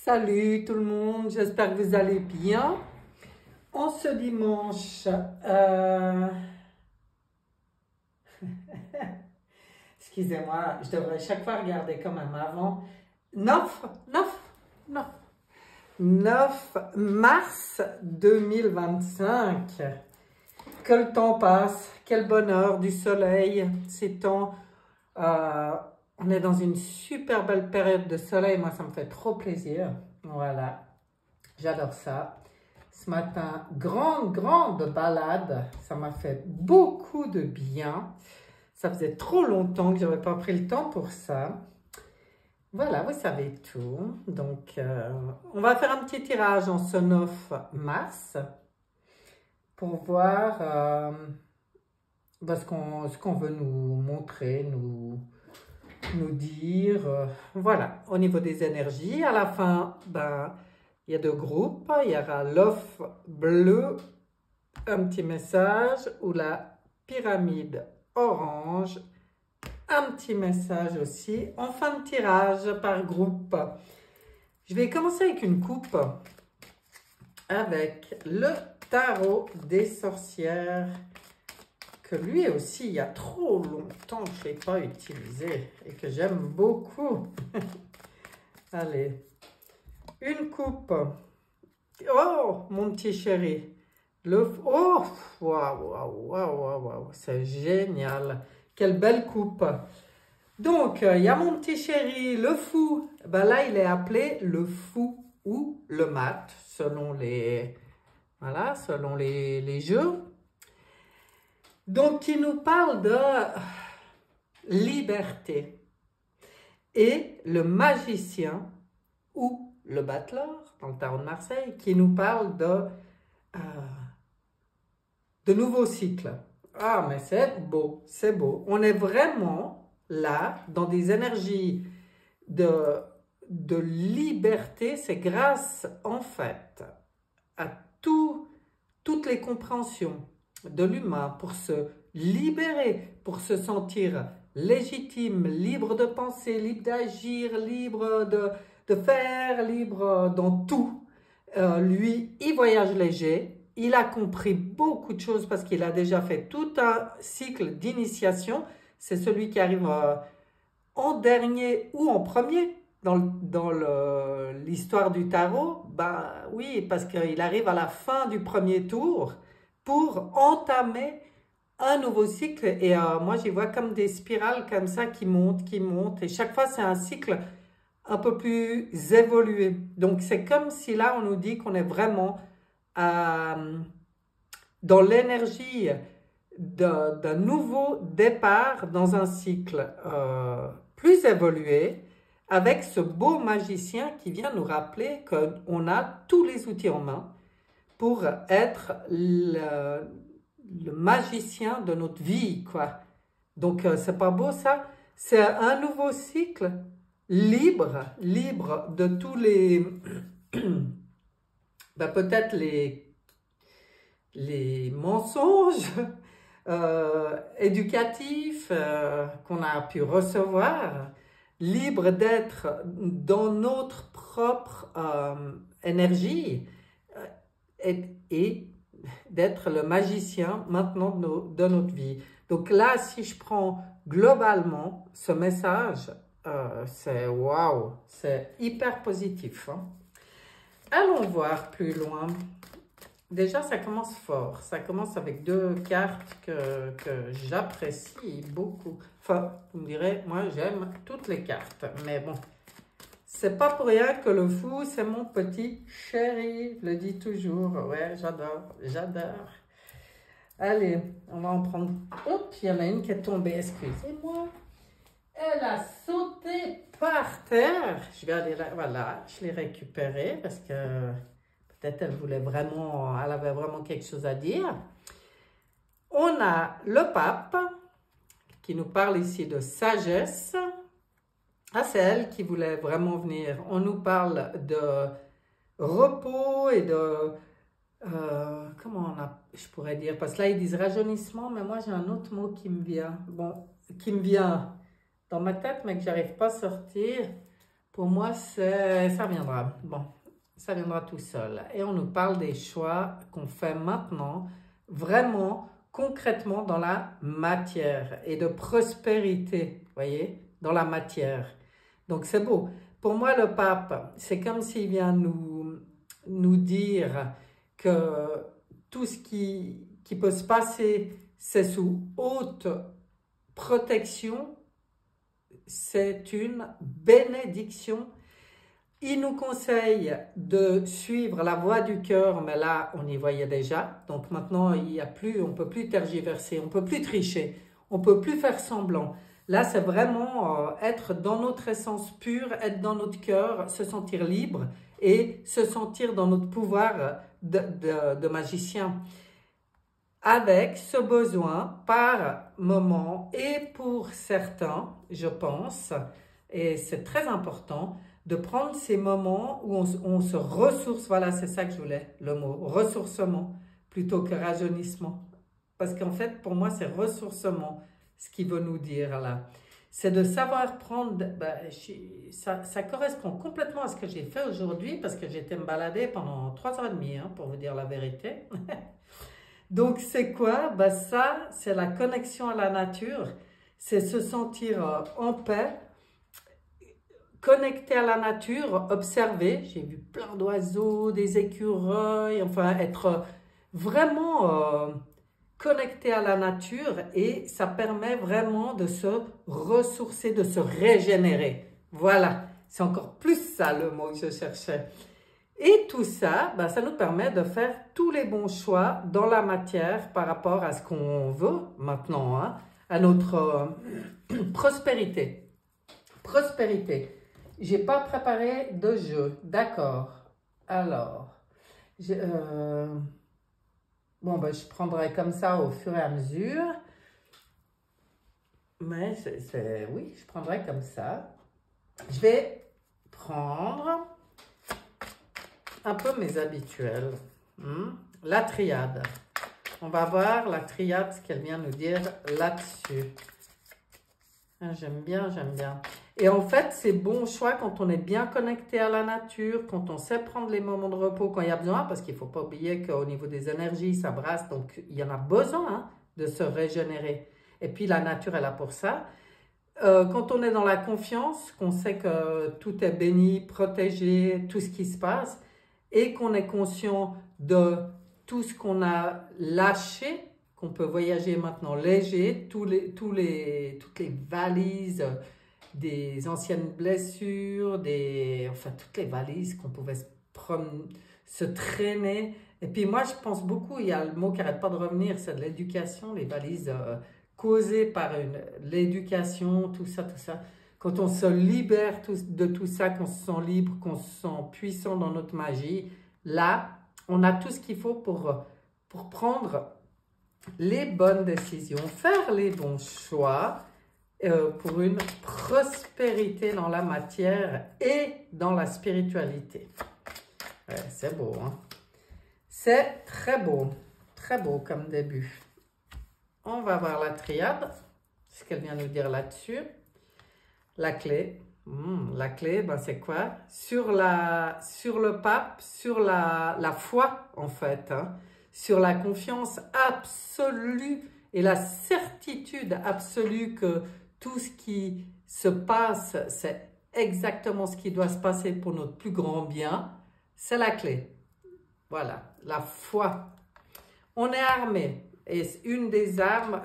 Salut tout le monde, j'espère que vous allez bien. En ce dimanche, excusez-moi, je devrais chaque fois regarder quand même avant. 9 mars 2025. Que le temps passe, quel bonheur, du soleil, ces temps. On est dans une super belle période de soleil, moi ça me fait trop plaisir. Voilà, j'adore ça. Ce matin, grande balade, ça m'a fait beaucoup de bien. Ça faisait trop longtemps que je n'avais pas pris le temps pour ça. Voilà, vous savez tout. Donc, on va faire un petit tirage en ce 9 mars pour voir ce qu'on veut nous montrer, nous dire. Voilà, au niveau des énergies, à la fin, ben, il y a deux groupes. Il y aura l'œuf bleu, un petit message, ou la pyramide orange, un petit message aussi, en fin de tirage par groupe. Je vais commencer avec une coupe, avec le tarot des sorcières, que lui aussi, il y a trop longtemps que je ne l'ai pas utilisé et que j'aime beaucoup. Allez, une coupe. Oh, mon petit chéri. Oh, waouh, c'est génial. Quelle belle coupe. Donc, il y a mon petit chéri, le fou. Ben là, il est appelé le fou ou le mat, selon les, voilà, selon les jeux. Donc, il nous parle de liberté. Et le magicien ou le battleur, dans le tarot de Marseille, qui nous parle de nouveaux cycles. Ah, mais c'est beau, c'est beau. On est vraiment là, dans des énergies de liberté. C'est grâce, en fait, à toutes les compréhensions de l'humain pour se libérer, pour se sentir légitime, libre de penser, libre d'agir, libre de faire, libre dans tout. Lui, il voyage léger. Il a compris beaucoup de choses parce qu'il a déjà fait tout un cycle d'initiation. C'est celui qui arrive en dernier ou en premier dans l'histoire du tarot. Ben oui, parce qu'il arrive à la fin du premier tour pour entamer un nouveau cycle. Et moi, j'y vois comme des spirales comme ça qui montent. Et chaque fois, c'est un cycle un peu plus évolué. Donc, c'est comme si là, on nous dit qu'on est vraiment dans l'énergie d'un nouveau départ dans un cycle plus évolué, avec ce beau magicien qui vient nous rappeler qu'on a tous les outils en main pour être le magicien de notre vie, quoi. Donc, c'est pas beau ça? C'est un nouveau cycle libre de tous les... ben, peut-être les mensonges éducatifs qu'on a pu recevoir, libre d'être dans notre propre énergie et d'être le magicien maintenant de notre vie. Donc là, si je prends globalement ce message, c'est waouh, c'est hyper positif, hein. Allons voir plus loin. Déjà, ça commence fort. Ça commence avec deux cartes que j'apprécie beaucoup. Enfin, vous me direz, moi, j'aime toutes les cartes. Mais bon, c'est pas pour rien que le fou, c'est mon petit chéri. Je le dis toujours. Ouais, j'adore. Allez, on va en prendre... Oups, il y en a une qui est tombée, excusez-moi. Elle a sauté par terre. Je vais aller là, voilà, je l'ai récupérée parce que... peut-être elle avait vraiment quelque chose à dire. On a le pape qui nous parle ici de sagesse. Ah, c'est elle qui voulait vraiment venir. On nous parle de repos et de... je pourrais dire? Parce que là, ils disent rajeunissement, mais moi, j'ai un autre mot qui me vient. Bon, qui me vient dans ma tête, mais que j'arrive pas à sortir. Pour moi, ça viendra. Bon, ça viendra tout seul. Et on nous parle des choix qu'on fait maintenant, vraiment, concrètement dans la matière et de prospérité, vous voyez, dans la matière. Donc c'est beau. Pour moi, le pape, c'est comme s'il vient nous dire que tout ce qui peut se passer, c'est sous haute protection, c'est une bénédiction. Il nous conseille de suivre la voie du cœur, mais là, on y voyait déjà. Donc maintenant, on ne peut plus tergiverser, on ne peut plus tricher, on ne peut plus faire semblant. Là, c'est vraiment être dans notre essence pure, être dans notre cœur, se sentir libre et se sentir dans notre pouvoir de magicien. Avec ce besoin par moment et pour certains, je pense, et c'est très important, de prendre ces moments où on se ressource, voilà, c'est ça que je voulais, le mot, ressourcement, plutôt que rajeunissement. Parce qu'en fait, pour moi, c'est ressourcement, ce qu'il veut nous dire là. C'est de savoir prendre, ça correspond complètement à ce que j'ai fait aujourd'hui, parce que j'étais me balader pendant 3h30, hein, pour vous dire la vérité. Donc, c'est quoi? Ça, c'est la connexion à la nature, c'est se sentir en paix, connecté à la nature, observer. J'ai vu plein d'oiseaux, des écureuils, enfin, être vraiment connecté à la nature et ça permet vraiment de se ressourcer, de se régénérer. Voilà, c'est encore plus ça le mot que je cherchais. Et tout ça, ça nous permet de faire tous les bons choix dans la matière par rapport à ce qu'on veut maintenant, hein, à notre prospérité. Prospérité. J'ai pas préparé de jeu, d'accord. Alors, bon, je prendrai comme ça au fur et à mesure. Mais oui, je prendrai comme ça. Je vais prendre un peu mes habituels. La triade. On va voir la triade, ce qu'elle vient nous dire là-dessus. J'aime bien, j'aime bien. Et en fait, c'est bon choix quand on est bien connecté à la nature, quand on sait prendre les moments de repos quand il y a besoin, parce qu'il ne faut pas oublier qu'au niveau des énergies, ça brasse, donc il y en a besoin, hein, de se régénérer. Et puis la nature est là pour ça. Quand on est dans la confiance, qu'on sait que tout est béni, protégé, tout ce qui se passe, et qu'on est conscient de tout ce qu'on a lâché, qu'on peut voyager maintenant léger, toutes les valises, des anciennes blessures, enfin toutes les valises qu'on pouvait se traîner. Et puis moi, je pense beaucoup, il y a le mot qui n'arrête pas de revenir, c'est de l'éducation, les valises causées par l'éducation, tout ça, tout ça. Quand on se libère de tout ça, qu'on se sent libre, qu'on se sent puissant dans notre magie, là, on a tout ce qu'il faut pour prendre les bonnes décisions, faire les bons choix pour une prospérité dans la matière et dans la spiritualité. Ouais, c'est beau, hein? C'est très beau comme début. On va voir la triade, ce qu'elle vient nous dire là-dessus. La clé. La clé, c'est quoi? Sur le pape, sur la foi, en fait, hein, sur la confiance absolue et la certitude absolue que tout ce qui se passe, c'est exactement ce qui doit se passer pour notre plus grand bien. C'est la clé. Voilà, la foi. On est armé. Et une des armes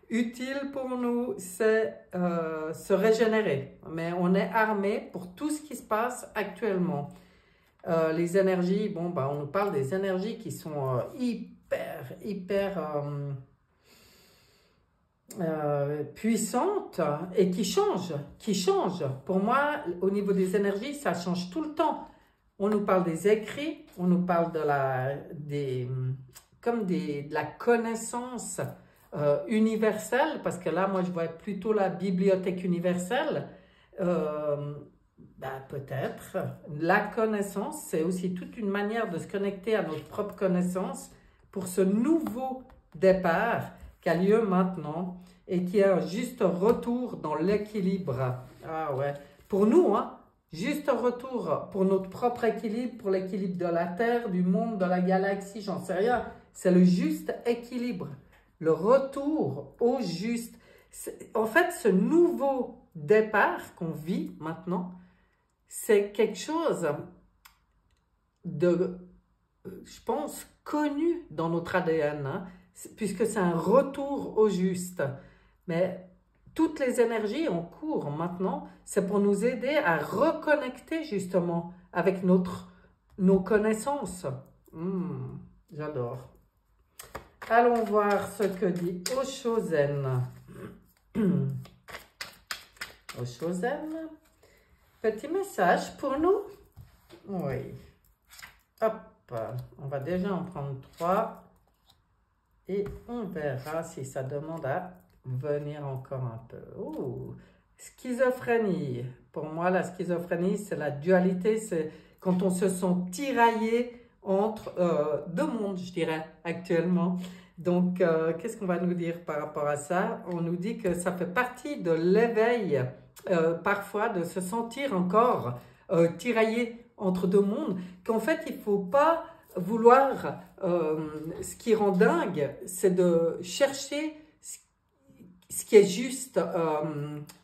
utile pour nous, c'est se régénérer. Mais on est armé pour tout ce qui se passe actuellement. Les énergies, on nous parle des énergies qui sont hyper puissantes et qui changent. Pour moi, au niveau des énergies, ça change tout le temps. On nous parle des écrits, on nous parle de la connaissance universelle, parce que là, moi, je vois plutôt la bibliothèque universelle. Peut-être. La connaissance, c'est aussi toute une manière de se connecter à notre propre connaissance pour ce nouveau départ qui a lieu maintenant et qui est un juste retour dans l'équilibre. Ah ouais. Pour nous, hein, Juste un retour pour notre propre équilibre, pour l'équilibre de la Terre, du monde, de la galaxie, j'en sais rien. C'est le juste équilibre, le retour au juste. En fait, ce nouveau départ qu'on vit maintenant, c'est quelque chose de, je pense, connu dans notre ADN, hein, puisque c'est un retour au juste. Mais toutes les énergies en cours maintenant, c'est pour nous aider à reconnecter justement avec nos connaissances. J'adore. Allons voir ce que dit Oshozen. Oshozen, petit message pour nous. Oui. Hop, on va déjà en prendre 3 et on verra si ça demande à venir encore un peu. Schizophrénie. Pour moi, la schizophrénie, c'est la dualité, c'est quand on se sent tiraillé entre deux mondes, je dirais, actuellement. Donc, qu'est-ce qu'on va nous dire par rapport à ça? On nous dit que ça fait partie de l'éveil, parfois, de se sentir encore tiraillé entre deux mondes, qu'en fait, il ne faut pas vouloir, ce qui rend dingue, c'est de chercher ce qui est juste,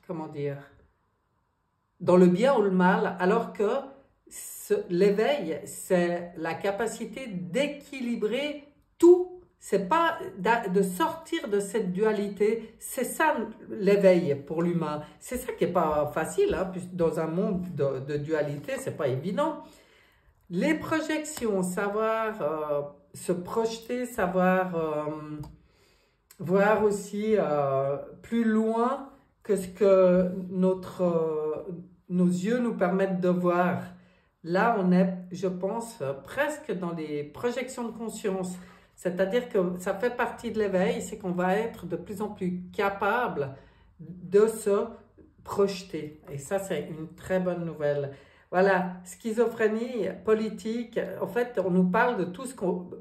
comment dire, dans le bien ou le mal, alors que l'éveil, c'est la capacité d'équilibrer tout. C'est pas de sortir de cette dualité. C'est ça l'éveil pour l'humain. C'est ça qui n'est pas facile, hein, dans un monde de dualité, c'est pas évident. Les projections, savoir se projeter, savoir voir aussi plus loin que ce que nos yeux nous permettent de voir. Là, on est, je pense, presque dans les projections de conscience. C'est-à-dire que ça fait partie de l'éveil, c'est qu'on va être de plus en plus capable de se projeter. Et ça, c'est une très bonne nouvelle. Voilà, schizophrénie politique, en fait, on nous parle de tout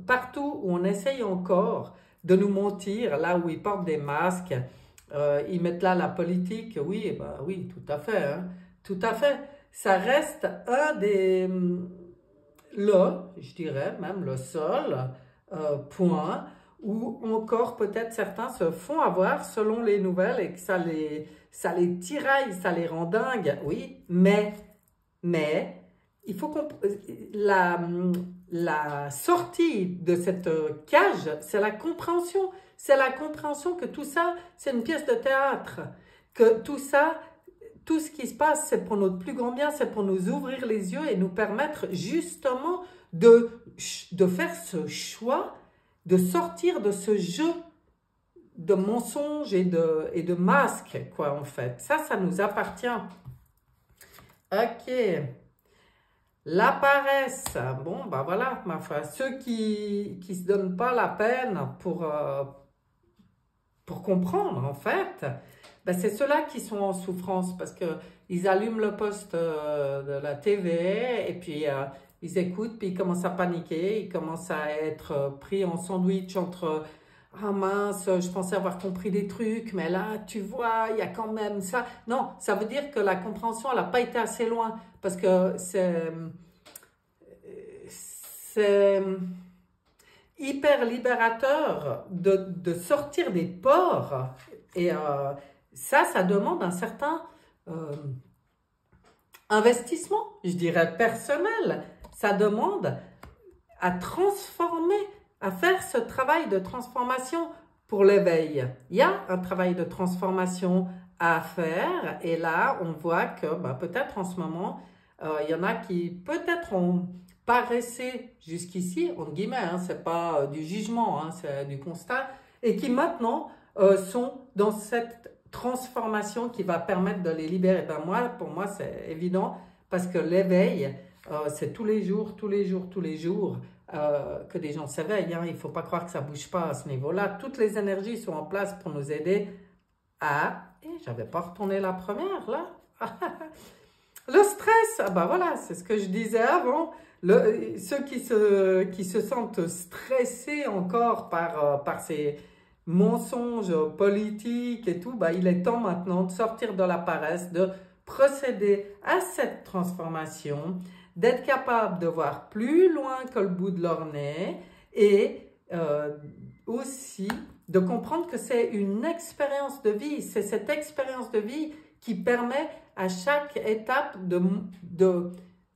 partout où on essaye encore de nous mentir, là où ils portent des masques, ils mettent là la politique, oui, bah oui, tout à fait, hein, tout à fait. Ça reste un je dirais même le seul point où encore peut-être certains se font avoir selon les nouvelles et que ça les tiraille, ça les rend dingues, oui, mais il faut qu'on la sortie de cette cage, c'est la compréhension. C'est la compréhension que tout ça, c'est une pièce de théâtre. Que tout ça, tout ce qui se passe, c'est pour notre plus grand bien, c'est pour nous ouvrir les yeux et nous permettre justement de faire ce choix, de sortir de ce jeu de mensonges et de masques, quoi, en fait. Ça nous appartient. Ok. La paresse, bon, bah voilà, ma foi, ceux qui se donnent pas la peine pour comprendre, en fait, ben c'est ceux-là qui sont en souffrance parce qu'ils allument le poste de la TV et puis ils écoutent, puis ils commencent à paniquer, ils commencent à être pris en sandwich entre « Ah mince, je pensais avoir compris des trucs, mais là, tu vois, il y a quand même ça. » Non, ça veut dire que la compréhension, elle n'a pas été assez loin, parce que c'est hyper libérateur de sortir des peurs. Et ça demande un certain investissement, je dirais personnel. Ça demande à transformer, à faire ce travail de transformation pour l'éveil. Il y a un travail de transformation à faire et là, on voit que peut-être en ce moment, il y en a qui peut-être ont paraissé jusqu'ici, entre guillemets, hein, c'est pas du jugement, hein, c'est du constat, et qui maintenant sont dans cette transformation qui va permettre de les libérer. Pour moi, c'est évident parce que l'éveil, c'est tous les jours que des gens s'éveillent. Hein. Il ne faut pas croire que ça ne bouge pas à ce niveau-là. Toutes les énergies sont en place pour nous aider à... j'avais pas retourné la première, là. Le stress, voilà, c'est ce que je disais avant. Ceux qui se sentent stressés encore par ces mensonges politiques et tout, il est temps maintenant de sortir de la paresse, de procéder à cette transformation, d'être capable de voir plus loin que le bout de leur nez et aussi de comprendre que c'est une expérience de vie. C'est cette expérience de vie qui permet à chaque étape de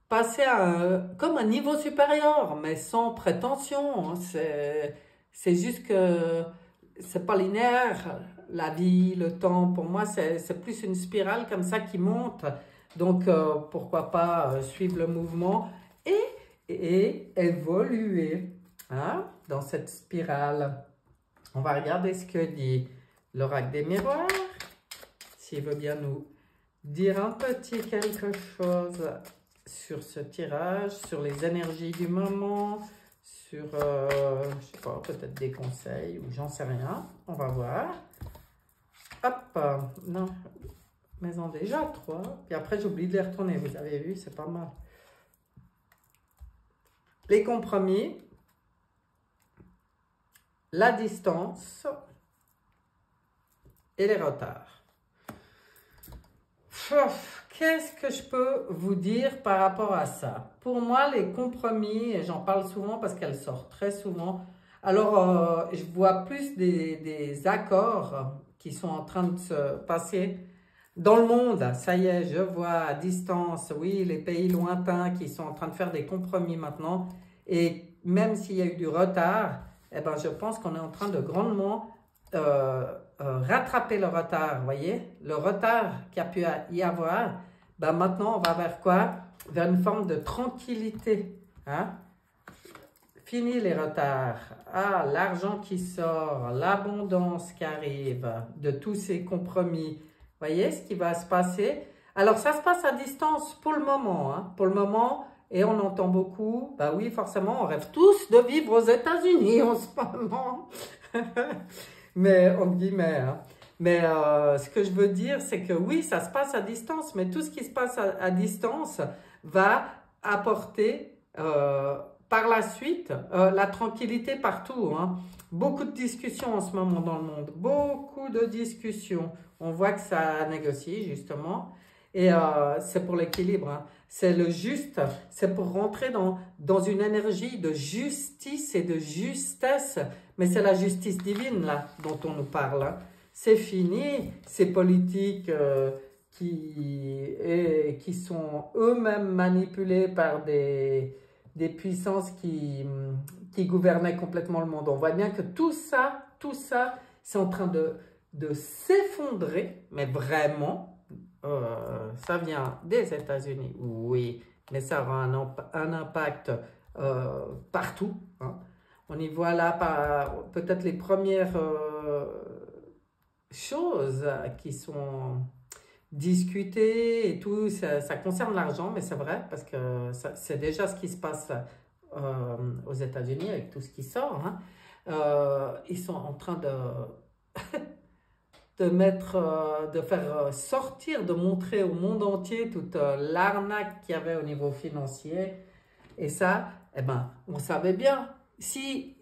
passer comme un niveau supérieur, mais sans prétention. C'est juste que c'est pas linéaire. La vie, le temps, pour moi, c'est plus une spirale comme ça qui monte. Donc, pourquoi pas suivre le mouvement et évoluer hein, dans cette spirale. On va regarder ce que dit l'oracle des miroirs, s'il veut bien nous dire un petit quelque chose sur ce tirage, sur les énergies du moment, sur, je sais pas, peut-être des conseils ou j'en sais rien. On va voir. Hop, non, mais en déjà 3. Puis après, j'oublie de les retourner. Vous avez vu, c'est pas mal. Les compromis, la distance et les retards. Qu'est-ce que je peux vous dire par rapport à ça? Pour moi, les compromis, et j'en parle souvent parce qu'elles sortent très souvent, alors je vois plus des accords qui sont en train de se passer dans le monde. Ça y est, je vois à distance, oui, les pays lointains qui sont en train de faire des compromis maintenant. Et même s'il y a eu du retard, eh ben, je pense qu'on est en train de grandement rattraper le retard, vous voyez? Le retard qu'il y a pu y avoir, ben maintenant on va vers quoi? Vers une forme de tranquillité. Hein? Fini les retards. Ah, l'argent qui sort, l'abondance qui arrive de tous ces compromis. Vous voyez ce qui va se passer? Alors ça se passe à distance pour le moment. Hein? Pour le moment, et on entend beaucoup, bah oui, forcément, on rêve tous de vivre aux États-Unis en ce moment. Mais, entre guillemets, hein. Mais ce que je veux dire, c'est que oui, ça se passe à distance, mais tout ce qui se passe à distance va apporter par la suite la tranquillité partout. Hein. Beaucoup de discussions en ce moment dans le monde, beaucoup de discussions. On voit que ça négocie justement et c'est pour l'équilibre. Hein. C'est le juste, c'est pour rentrer dans une énergie de justice et de justesse. Mais c'est la justice divine là dont on nous parle. Hein. C'est fini, ces politiques qui sont eux-mêmes manipulés par des puissances qui gouvernaient complètement le monde. On voit bien que tout ça, c'est en train de s'effondrer, mais vraiment, ça vient des États-Unis, oui, mais ça aura un impact partout. Hein. On y voit là peut-être les premières choses qui sont discutées et tout. Ça concerne l'argent, mais c'est vrai parce que c'est déjà ce qui se passe aux États-Unis avec tout ce qui sort. Hein. Ils sont en train de faire sortir, de montrer au monde entier toute l'arnaque qu'il y avait au niveau financier. Et ça, eh ben, on savait bien. Si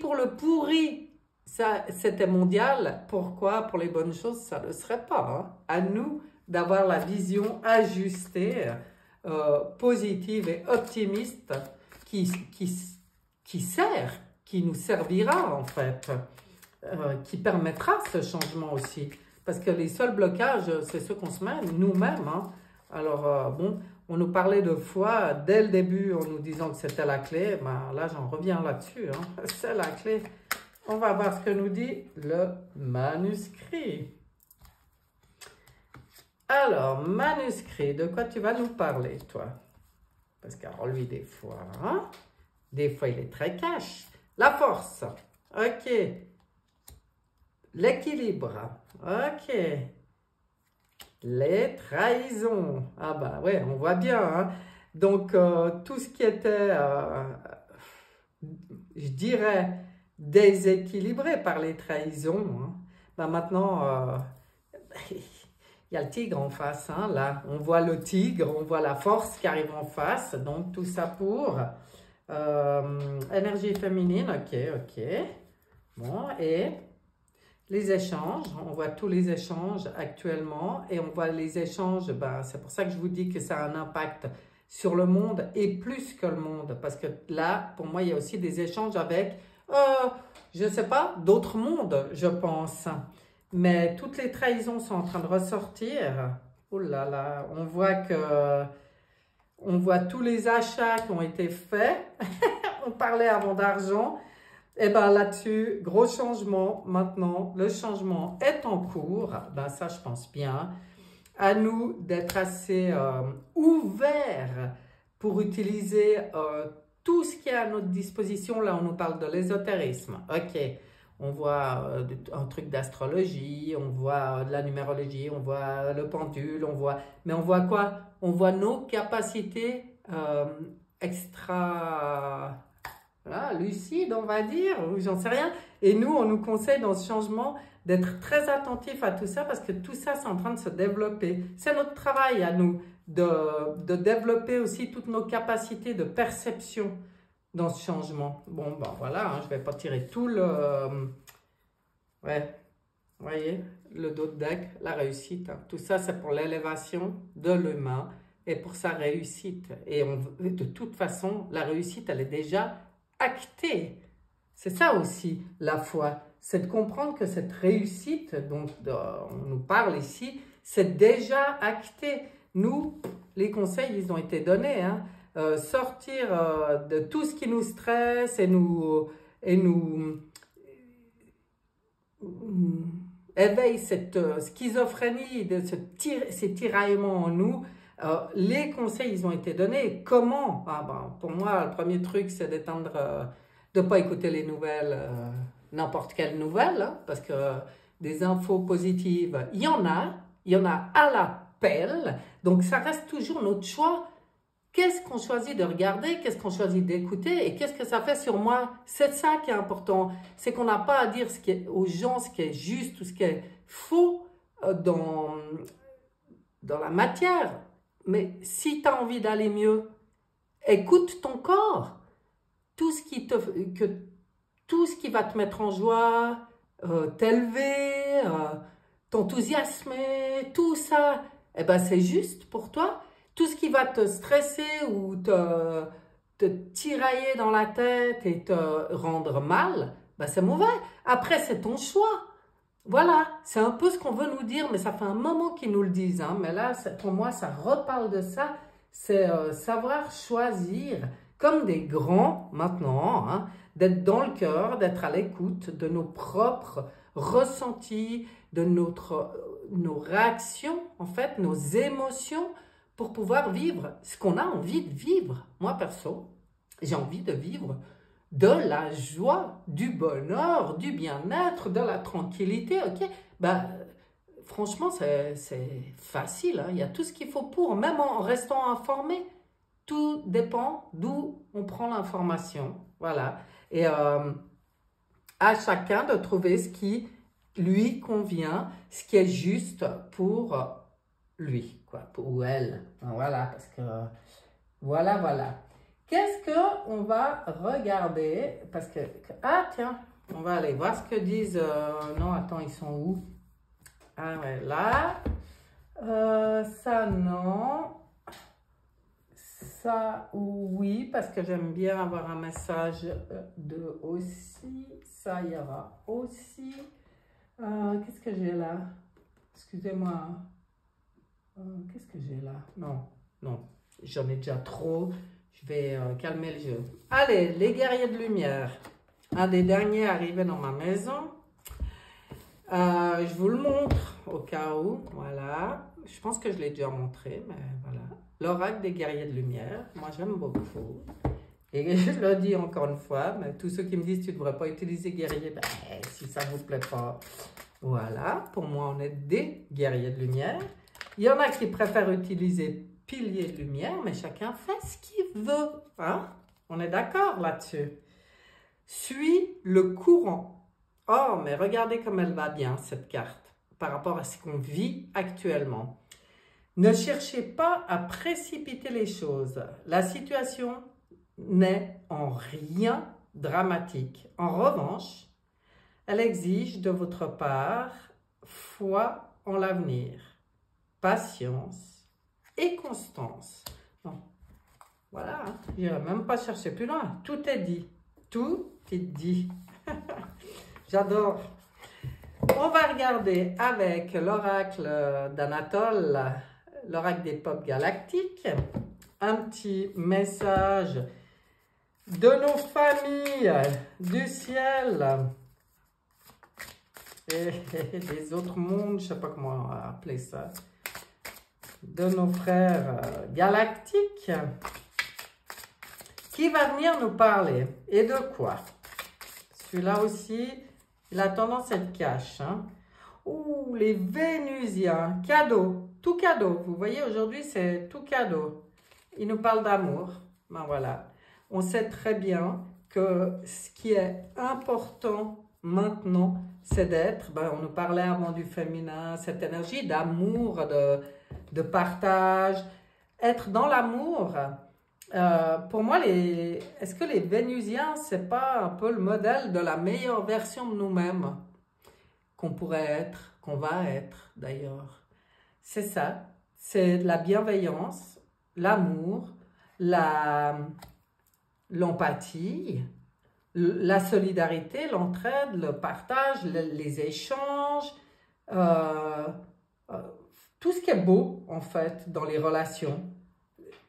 pour le pourri, c'était mondial, pourquoi pour les bonnes choses, ça ne le serait pas? Hein? À nous d'avoir la vision ajustée, positive et optimiste qui nous servira en fait. Qui permettra ce changement aussi. Parce que les seuls blocages, c'est ceux qu'on se met nous-mêmes. Hein. Alors, bon, on nous parlait de foi dès le début en nous disant que c'était la clé. Ben, là, j'en reviens là-dessus. Hein. C'est la clé. On va voir ce que nous dit le manuscrit. Alors, manuscrit, de quoi tu vas nous parler, toi? Parce que, alors, lui, des fois, il est très cash. La force. OK. L'équilibre, ok. Les trahisons, ah bah ouais, on voit bien. Hein? Donc, tout ce qui était, je dirais, déséquilibré par les trahisons, hein, bah maintenant, il y a le tigre en face. Hein, là, on voit le tigre, on voit la force qui arrive en face. Donc, tout ça pour énergie féminine, ok. Bon, et les échanges, on voit tous les échanges actuellement et on voit les échanges, ben, c'est pour ça que je vous dis que ça a un impact sur le monde et plus que le monde, parce que là, pour moi, il y a aussi des échanges avec, je ne sais pas, d'autres mondes, je pense. Mais toutes les trahisons sont en train de ressortir. Oh là là, on voit tous les achats qui ont été faits. On parlait avant d'argent. Et bien là-dessus, gros changement maintenant, le changement est en cours, ben ça je pense bien. À nous d'être assez ouverts pour utiliser tout ce qui est à notre disposition. Là on nous parle de l'ésotérisme, ok. On voit un truc d'astrologie, on voit de la numérologie, on voit le pendule, mais on voit quoi? On voit nos capacités extra... Voilà, lucide, on va dire, ou j'en sais rien. Et nous, on nous conseille dans ce changement d'être très attentifs à tout ça parce que tout ça, c'est en train de se développer. C'est notre travail à nous de développer aussi toutes nos capacités de perception dans ce changement. Bon, ben voilà, hein, je ne vais pas tirer tout le... ouais, vous voyez, le dos de deck, la réussite. Hein. Tout ça, c'est pour l'élévation de l'humain et pour sa réussite. Et de toute façon, la réussite, elle est déjà acté. C'est ça aussi la foi, c'est de comprendre que cette réussite dont on nous parle ici, c'est déjà acté. Nous, les conseils, ils ont été donnés. Hein. Sortir de tout ce qui nous stresse et nous éveille cette schizophrénie, ces tiraillements en nous. Les conseils, ils ont été donnés. Comment? Pour moi, le premier truc, c'est de ne pas écouter les nouvelles, n'importe quelle nouvelle, hein, parce que des infos positives, il y en a à l'appel. Donc, ça reste toujours notre choix. Qu'est-ce qu'on choisit de regarder? Qu'est-ce qu'on choisit d'écouter? Et qu'est-ce que ça fait sur moi? C'est ça qui est important. C'est qu'on n'a pas à dire aux gens ce qui est juste ou ce qui est faux dans la matière. Mais si tu as envie d'aller mieux, écoute ton corps. Tout ce qui va te mettre en joie, t'élever, t'enthousiasmer, tout ça, eh ben c'est juste pour toi. Tout ce qui va te stresser ou te tirailler dans la tête et te rendre mal, ben c'est mauvais. Après, c'est ton choix. Voilà, c'est un peu ce qu'on veut nous dire, mais ça fait un moment qu'ils nous le disent. Hein. Mais là, pour moi, ça reparle de ça. C'est savoir choisir, comme des grands maintenant, hein, d'être dans le cœur, d'être à l'écoute de nos propres ressentis, de nos réactions, en fait, nos émotions, pour pouvoir vivre ce qu'on a envie de vivre. Moi, perso, j'ai envie de vivre de la joie, du bonheur, du bien-être, de la tranquillité, ok? Ben, franchement, c'est facile, hein? Il y a tout ce qu'il faut pour, même en restant informé. Tout dépend d'où on prend l'information, voilà. Et à chacun de trouver ce qui lui convient, ce qui est juste pour lui, quoi, ou elle, voilà, parce que, voilà. Qu'est-ce qu'on va regarder? Parce que, ah tiens, on va aller voir ce que disent, non, attends, ils sont où? Ah ouais, là, ça non, ça oui, parce que j'aime bien avoir un message de aussi, ça y aura aussi. Qu'est-ce que j'ai là? Excusez-moi, qu'est-ce que j'ai là? Non, j'en ai déjà trop. Je vais calmer le jeu. Allez, les guerriers de lumière. Un des derniers arrivés dans ma maison. Je vous le montre au cas où. Voilà. Je pense que je l'ai déjà montré, mais voilà. L'oracle des guerriers de lumière. Moi, j'aime beaucoup. Et je le dis encore une fois, mais tous ceux qui me disent tu ne devrais pas utiliser guerrier, ben, si ça ne vous plaît pas. Voilà. Pour moi, on est des guerriers de lumière. Il y en a qui préfèrent utiliser pilier de lumière, mais chacun fait ce qu'il veut. Hein? On est d'accord là-dessus. Suis le courant. Oh, mais regardez comme elle va bien, cette carte, par rapport à ce qu'on vit actuellement. Ne cherchez pas à précipiter les choses. La situation n'est en rien dramatique. En revanche, Elle exige de votre part foi en l'avenir, patience et constance. Bon, voilà, je n'irai même pas chercher plus loin. Tout est dit. Tout est dit. J'adore. On va regarder avec l'oracle d'Anatole, l'oracle des peuples galactiques, un petit message de nos familles du ciel et des autres mondes, je ne sais pas comment appeler ça, de nos frères galactiques, qui va venir nous parler. Et de quoi? Celui-là aussi, il a tendance à être cash. Hein? Ouh, les Vénusiens, cadeau, tout cadeau. Vous voyez, aujourd'hui, c'est tout cadeau. Il nous parle d'amour. Ben voilà. On sait très bien que ce qui est important maintenant, c'est d'être, on nous parlait avant du féminin, cette énergie d'amour, de partage, être dans l'amour. Pour moi, est-ce que les Vénusiens, c'est pas un peu le modèle de la meilleure version de nous-mêmes qu'on pourrait être, qu'on va être d'ailleurs? C'est ça, c'est la bienveillance, l'amour, l'empathie, la solidarité, l'entraide, le partage, les échanges, tout ce qui est beau en fait dans les relations.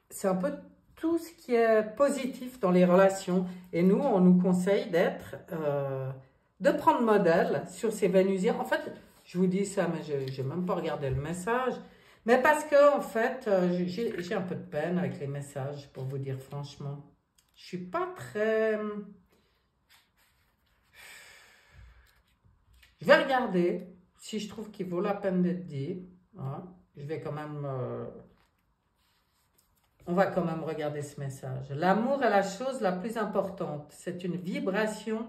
C'est un peu tout ce qui est positif dans les relations. Et nous, on nous conseille de prendre modèle sur ces Vénusiens. En fait, je vous dis ça, mais je n'ai même pas regardé le message. Mais parce que, en fait, j'ai un peu de peine avec les messages, pour vous dire franchement. Je suis pas très... Je vais regarder si je trouve qu'il vaut la peine d'être dit. Hein. Je vais quand même... on va quand même regarder ce message. L'amour est la chose la plus importante. C'est une vibration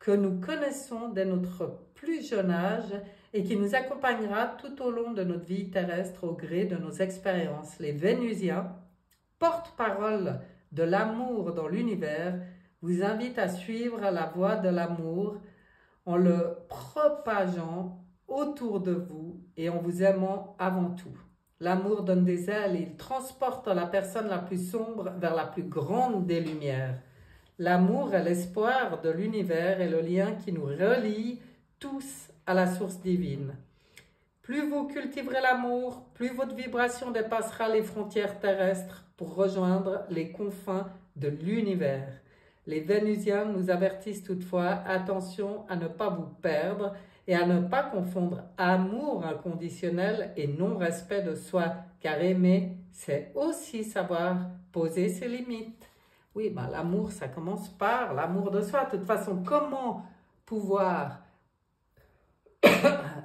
que nous connaissons dès notre plus jeune âge et qui nous accompagnera tout au long de notre vie terrestre au gré de nos expériences. Les Vénusiens, porte-parole de l'amour dans l'univers, vous invitent à suivre la voie de l'amour en le propageant autour de vous et en vous aimant avant tout. L'amour donne des ailes et il transporte la personne la plus sombre vers la plus grande des lumières. L'amour est l'espoir de l'univers et le lien qui nous relie tous à la source divine. Plus vous cultiverez l'amour, plus votre vibration dépassera les frontières terrestres pour rejoindre les confins de l'univers. Les Vénusiens nous avertissent toutefois, attention à ne pas vous perdre et à ne pas confondre amour inconditionnel et non-respect de soi, car aimer, c'est aussi savoir poser ses limites. Oui, l'amour, ça commence par l'amour de soi. De toute façon, comment pouvoir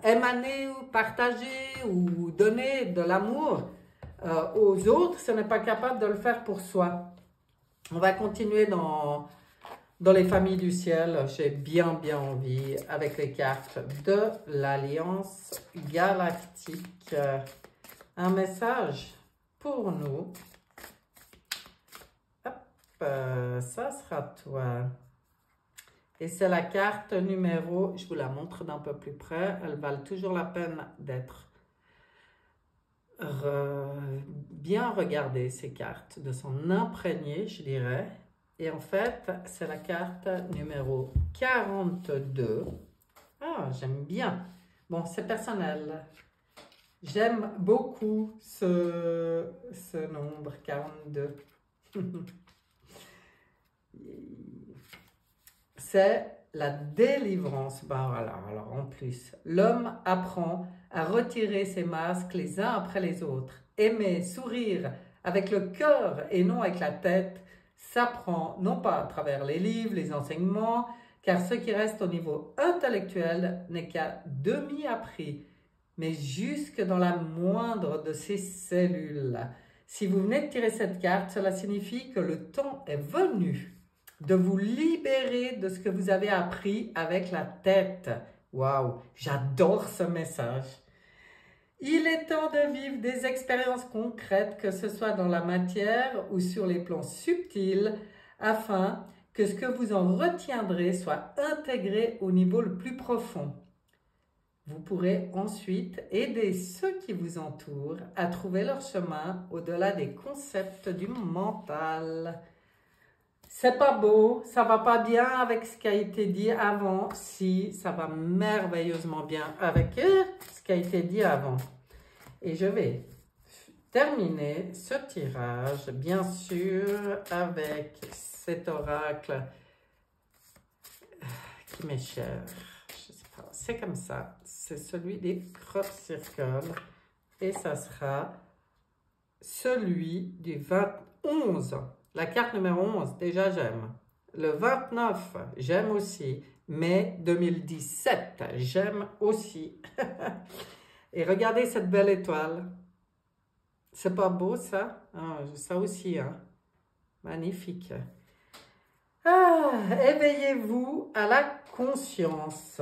émaner ou partager ou donner de l'amour aux autres si on n'est pas capable de le faire pour soi? On va continuer dans les familles du ciel. J'ai bien envie avec les cartes de l'Alliance Galactique. Un message pour nous. Hop, ça sera toi. Et c'est la carte numéro, je vous la montre d'un peu plus près, elles valent toujours la peine d'être bien regardées, ces cartes, de s'en imprégner, je dirais. Et en fait, c'est la carte numéro 42. Ah, j'aime bien. Bon, c'est personnel. J'aime beaucoup ce nombre 42. C'est la délivrance. Voilà, alors en plus, l'homme apprend à retirer ses masques les uns après les autres. Aimer, sourire avec le cœur et non avec la tête s'apprend non pas à travers les livres, les enseignements, car ce qui reste au niveau intellectuel n'est qu'à demi appris, mais jusque dans la moindre de ses cellules. Si vous venez de tirer cette carte, cela signifie que le temps est venu de vous libérer de ce que vous avez appris avec la tête. Waouh, j'adore ce message. Il est temps de vivre des expériences concrètes, que ce soit dans la matière ou sur les plans subtils, afin que ce que vous en retiendrez soit intégré au niveau le plus profond. Vous pourrez ensuite aider ceux qui vous entourent à trouver leur chemin au-delà des concepts du mental. C'est pas beau, ça va pas bien avec ce qui a été dit avant. Si, ça va merveilleusement bien avec ce qui a été dit avant. Et je vais terminer ce tirage, bien sûr, avec cet oracle qui m'est cher. Je sais pas, c'est comme ça. C'est celui des crop circles. Et ça sera celui du 11. La carte numéro 11, déjà j'aime. Le 29, j'aime aussi. Mais 2017, j'aime aussi. Et regardez cette belle étoile. C'est pas beau ça? Ah, ça aussi, hein? Magnifique. Ah, éveillez-vous à la conscience.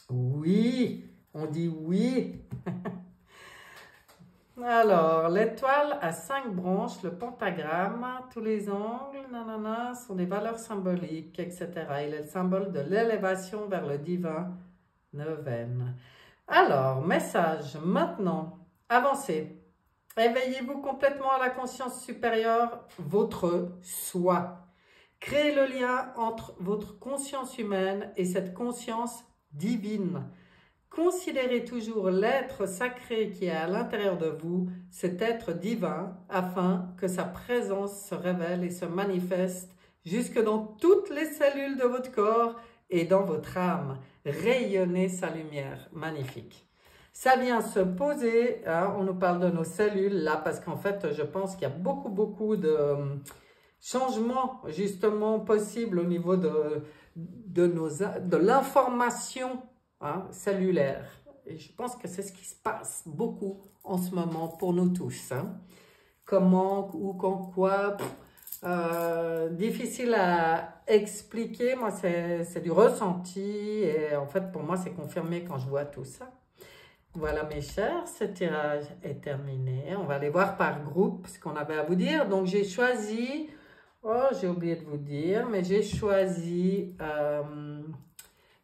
Oui, on dit oui. Alors, l'étoile a 5 branches, le pentagramme, tous les angles, nanana, sont des valeurs symboliques, etc. Il est le symbole de l'élévation vers le divin, neuvaine. Alors, message, maintenant, avancez. Éveillez-vous complètement à la conscience supérieure, votre soi. Créez le lien entre votre conscience humaine et cette conscience divine. Considérez toujours l'être sacré qui est à l'intérieur de vous, cet être divin, afin que sa présence se révèle et se manifeste jusque dans toutes les cellules de votre corps et dans votre âme. Rayonnez sa lumière. Magnifique. Ça vient se poser, hein, on nous parle de nos cellules là, parce qu'en fait, je pense qu'il y a beaucoup de changements justement possibles au niveau de l'information, hein, cellulaire. Et je pense que c'est ce qui se passe beaucoup en ce moment pour nous tous. Hein. Comment, où, quand, quoi, difficile à expliquer. Moi, c'est du ressenti et en fait, pour moi, c'est confirmé quand je vois tout ça. Voilà mes chers, ce tirage est terminé. On va aller voir par groupe ce qu'on avait à vous dire. Donc, j'ai choisi... Oh, j'ai oublié de vous dire, mais j'ai choisi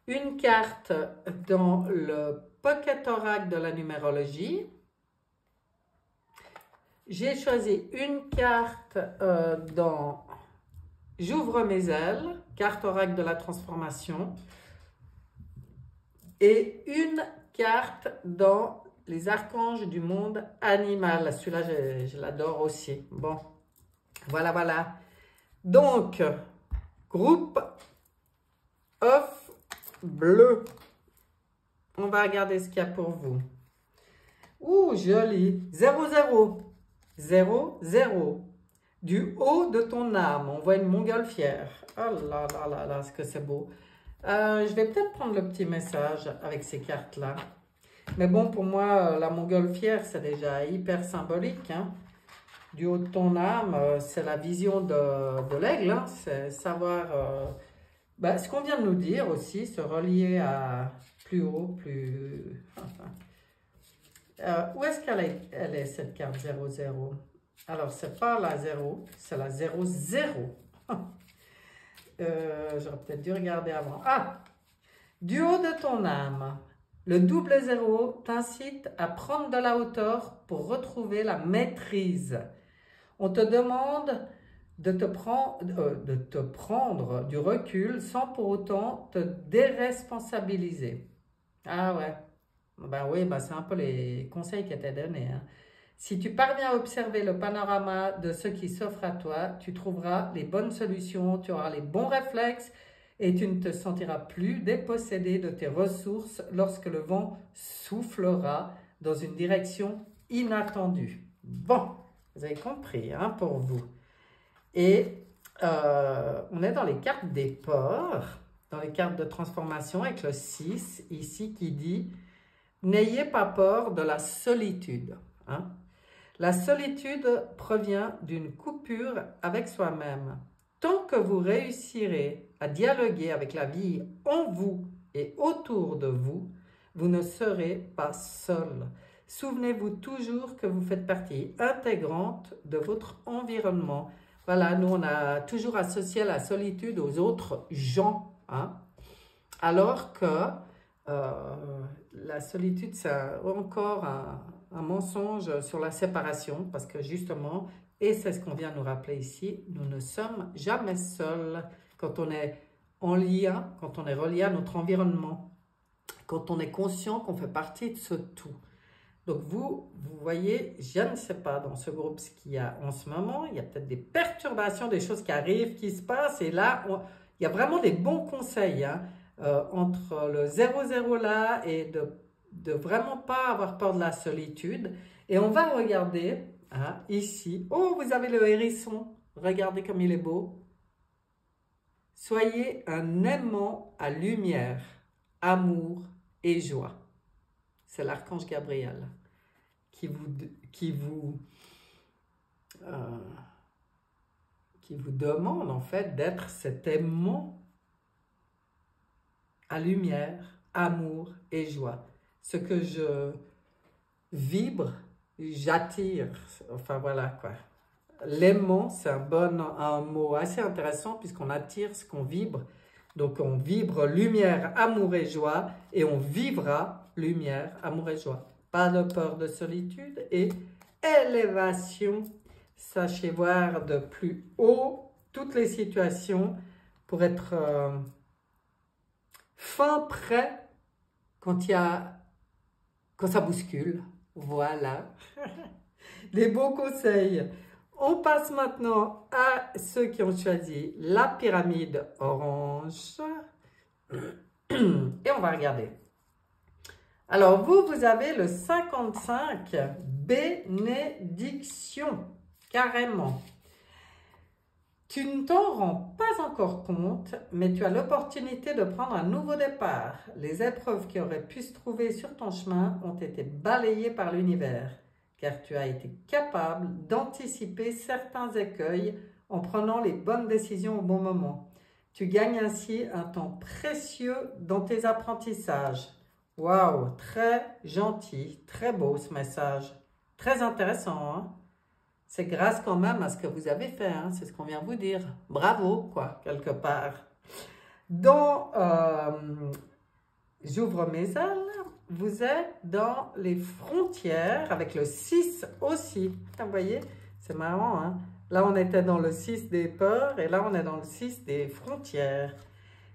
une carte dans le Pocket Oracle de la numérologie. J'ai choisi une carte dans J'ouvre mes ailes, carte Oracle de la transformation. Et une carte dans les archanges du monde animal. Celui-là, je l'adore aussi. Bon, voilà. Donc, groupe off bleu. On va regarder ce qu'il y a pour vous. Ouh, joli. 0-0. 0-0. Du haut de ton âme. On voit une montgolfière. Oh là, ce que c'est beau. Je vais peut-être prendre le petit message avec ces cartes-là. Mais bon, pour moi, la montgolfière, c'est déjà hyper symbolique. Hein. Du haut de ton âme, c'est la vision de l'aigle. Hein. C'est savoir ce qu'on vient de nous dire aussi, se relier à plus haut, plus... où est-ce qu'elle est, cette carte 0-0? Alors, c'est pas la 0, c'est la 0-0. J'aurais peut-être dû regarder avant. Ah! Du haut de ton âme, le double 0 t'incite à prendre de la hauteur pour retrouver la maîtrise. On te demande de te prendre du recul sans pour autant te déresponsabiliser. Ah ouais, ben oui, c'est un peu les conseils qui étaient donnés. Hein. Si tu parviens à observer le panorama de ce qui s'offre à toi, tu trouveras les bonnes solutions, tu auras les bons réflexes et tu ne te sentiras plus dépossédé de tes ressources lorsque le vent soufflera dans une direction inattendue. Bon, vous avez compris, hein, pour vous. Et on est dans les cartes des ports, dans les cartes de transformation avec le 6 ici qui dit « N'ayez pas peur de la solitude. Hein. » La solitude provient d'une coupure avec soi-même. Tant que vous réussirez à dialoguer avec la vie en vous et autour de vous, vous ne serez pas seul. Souvenez-vous toujours que vous faites partie intégrante de votre environnement. Voilà, nous, on a toujours associé la solitude aux autres gens, hein, alors que la solitude, c'est encore un mensonge sur la séparation, parce que justement, et c'est ce qu'on vient nous rappeler ici, nous ne sommes jamais seuls quand on est en lien, quand on est relié à notre environnement, quand on est conscient qu'on fait partie de ce tout. Donc vous voyez, je ne sais pas dans ce groupe ce qu'il y a en ce moment, il y a peut-être des perturbations, des choses qui arrivent, qui se passent, et là, il y a vraiment des bons conseils, hein, entre le 0-0 là et de vraiment pas avoir peur de la solitude. Et on va regarder, hein, ici, oh vous avez le hérisson, regardez comme il est beau. Soyez un aimant à lumière, amour et joie. C'est l'archange Gabriel qui vous demande en fait d'être cet aimant à lumière, amour et joie. Ce que je vibre, j'attire. Enfin voilà quoi. L'aimant, c'est un mot assez intéressant puisqu'on attire ce qu'on vibre. Donc on vibre lumière, amour et joie et on vivra lumière, amour et joie. Pas de peur de solitude et élévation. Sachez voir de plus haut toutes les situations pour être fin prêt quand ça bouscule. Voilà. Les beaux conseils. On passe maintenant à ceux qui ont choisi la pyramide orange. Et on va regarder. Alors, vous avez le 55, bénédiction, carrément. Tu ne t'en rends pas encore compte, mais tu as l'opportunité de prendre un nouveau départ. Les épreuves qui auraient pu se trouver sur ton chemin ont été balayées par l'univers, car tu as été capable d'anticiper certains écueils en prenant les bonnes décisions au bon moment. Tu gagnes ainsi un temps précieux dans tes apprentissages. Waouh, très gentil, très beau ce message, très intéressant, hein? C'est grâce quand même à ce que vous avez fait, hein? C'est ce qu'on vient vous dire. Bravo, quoi, quelque part. J'ouvre mes ailes, vous êtes dans les frontières avec le 6 aussi. Vous voyez, c'est marrant, hein? Là, on était dans le 6 des peurs et là, on est dans le 6 des frontières.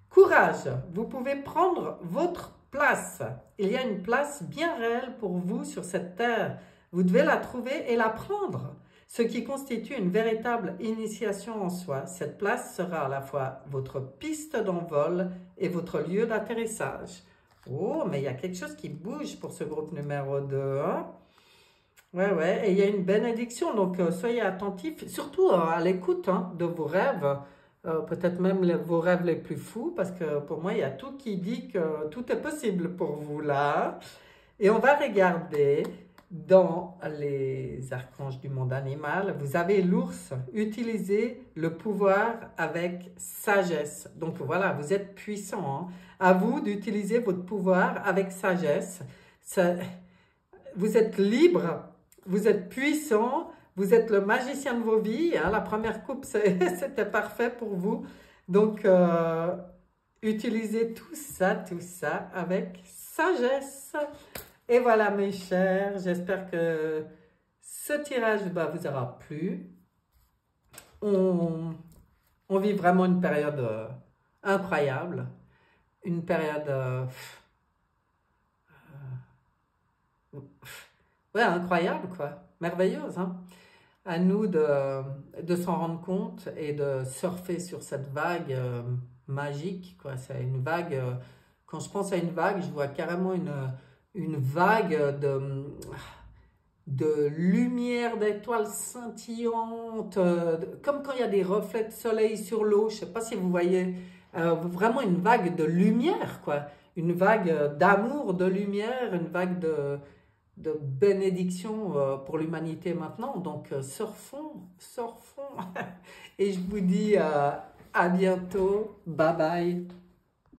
Courage, vous pouvez prendre votre place. Il y a une place bien réelle pour vous sur cette terre. Vous devez la trouver et la prendre, ce qui constitue une véritable initiation en soi. Cette place sera à la fois votre piste d'envol et votre lieu d'atterrissage. Oh, mais il y a quelque chose qui bouge pour ce groupe numéro 2. Hein? Ouais, et il y a une bénédiction, donc soyez attentifs, surtout à l'écoute, hein, de vos rêves. Peut-être même vos rêves les plus fous, parce que pour moi, il y a tout qui dit que tout est possible pour vous là. Et on va regarder dans les archanges du monde animal. Vous avez l'ours. Utilisez le pouvoir avec sagesse. Donc voilà, vous êtes puissant, hein. À vous d'utiliser votre pouvoir avec sagesse. Vous êtes libre, vous êtes puissant. Vous êtes le magicien de vos vies, hein. La première coupe, c'était parfait pour vous. Donc, utilisez tout ça avec sagesse. Et voilà mes chers, j'espère que ce tirage vous aura plu. On vit vraiment une période incroyable. Une période ouais, incroyable quoi, merveilleuse, hein. À nous de s'en rendre compte et de surfer sur cette vague magique, quoi. C'est une vague, quand je pense à une vague, je vois carrément une vague de lumière, d'étoiles scintillantes, comme quand il y a des reflets de soleil sur l'eau, je ne sais pas si vous voyez, vraiment une vague de lumière, quoi. Une vague d'amour, de lumière, une vague de bénédiction pour l'humanité maintenant. Donc, surfons. Et je vous dis à bientôt. Bye bye.